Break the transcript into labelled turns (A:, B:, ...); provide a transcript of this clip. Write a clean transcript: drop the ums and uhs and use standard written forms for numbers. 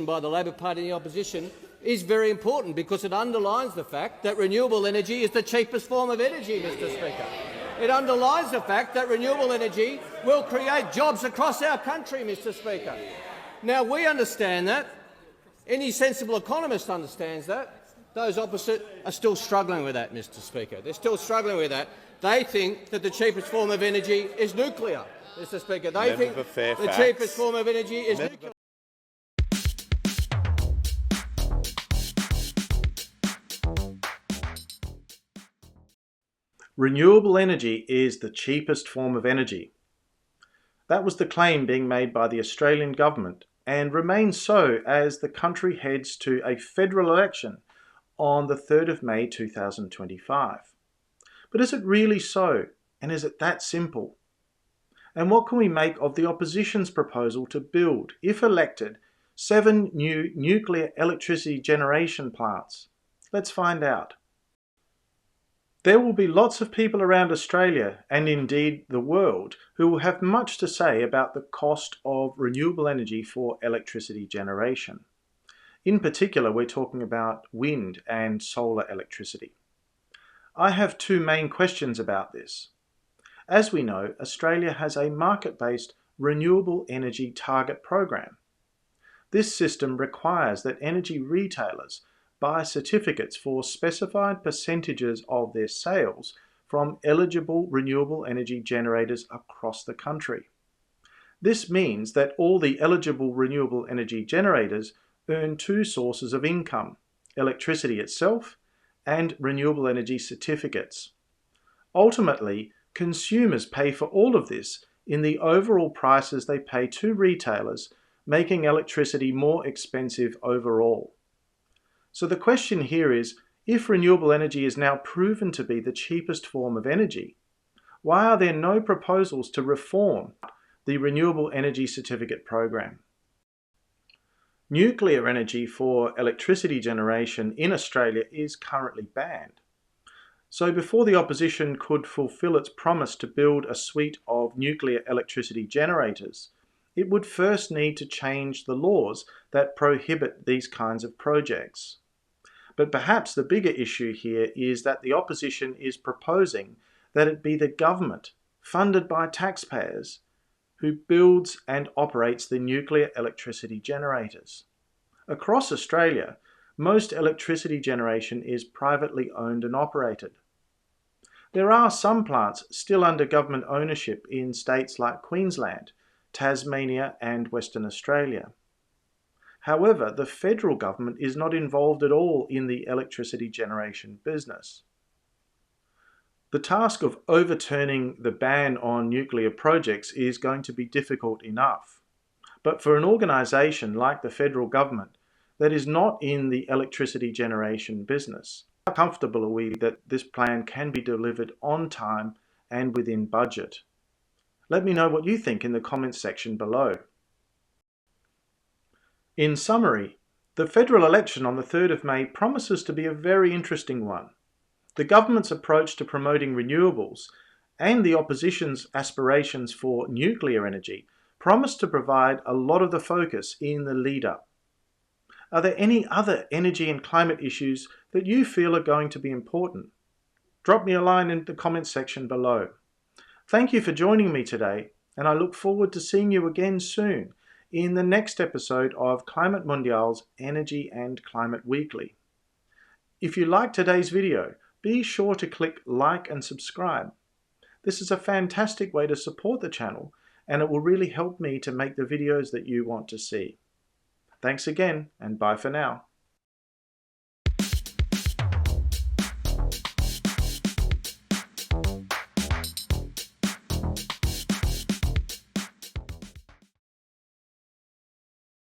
A: by the Labor Party and the opposition is very important because it underlines the fact that renewable energy is the cheapest form of energy, Mr. Speaker. It underlines the fact that renewable energy will create jobs across our country, Mr. Speaker. Now, we understand that. Any sensible economist understands that. Those opposite are still struggling with that, Mr. Speaker. They're still struggling with that. They think that the cheapest form of energy is nuclear, Mr. Speaker. They think the cheapest form of energy is nuclear.
B: Renewable energy is the cheapest form of energy. That was the claim being made by the Australian government and remains so as the country heads to a federal election on the 3rd of May 2025. But is it really so? And is it that simple? And what can we make of the opposition's proposal to build, if elected, 7 new nuclear electricity generation plants? Let's find out. There will be lots of people around Australia, and indeed the world, who will have much to say about the cost of renewable energy for electricity generation. In particular, we're talking about wind and solar electricity. I have 2 main questions about this. As we know, Australia has a market-based renewable energy target program. This system requires that energy retailers buy certificates for specified percentages of their sales from eligible renewable energy generators across the country. This means that all the eligible renewable energy generators earn 2 sources of income: electricity itself and renewable energy certificates. Ultimately, consumers pay for all of this in the overall prices they pay to retailers, making electricity more expensive overall. So the question here is, if renewable energy is now proven to be the cheapest form of energy, why are there no proposals to reform the Renewable Energy Certificate program? Nuclear energy for electricity generation in Australia is currently banned. So before the opposition could fulfil its promise to build a suite of nuclear electricity generators, it would first need to change the laws that prohibit these kinds of projects. But perhaps the bigger issue here is that the opposition is proposing that it be the government, funded by taxpayers, who builds and operates the nuclear electricity generators. Across Australia, most electricity generation is privately owned and operated. There are some plants still under government ownership in states like Queensland, Tasmania and Western Australia. However, the federal government is not involved at all in the electricity generation business. The task of overturning the ban on nuclear projects is going to be difficult enough. But for an organisation like the federal government that is not in the electricity generation business, how comfortable are we that this plan can be delivered on time and within budget? Let me know what you think in the comments section below. In summary, the federal election on the 3rd of May promises to be a very interesting one. The government's approach to promoting renewables and the opposition's aspirations for nuclear energy promise to provide a lot of the focus in the lead-up. Are there any other energy and climate issues that you feel are going to be important? Drop me a line in the comments section below. Thank you for joining me today, and I look forward to seeing you again soon in the next episode of Climate Mondial's Energy and Climate Weekly. If you liked today's video, be sure to click like and subscribe. This is a fantastic way to support the channel, and it will really help me to make the videos that you want to see. Thanks again, and bye for now.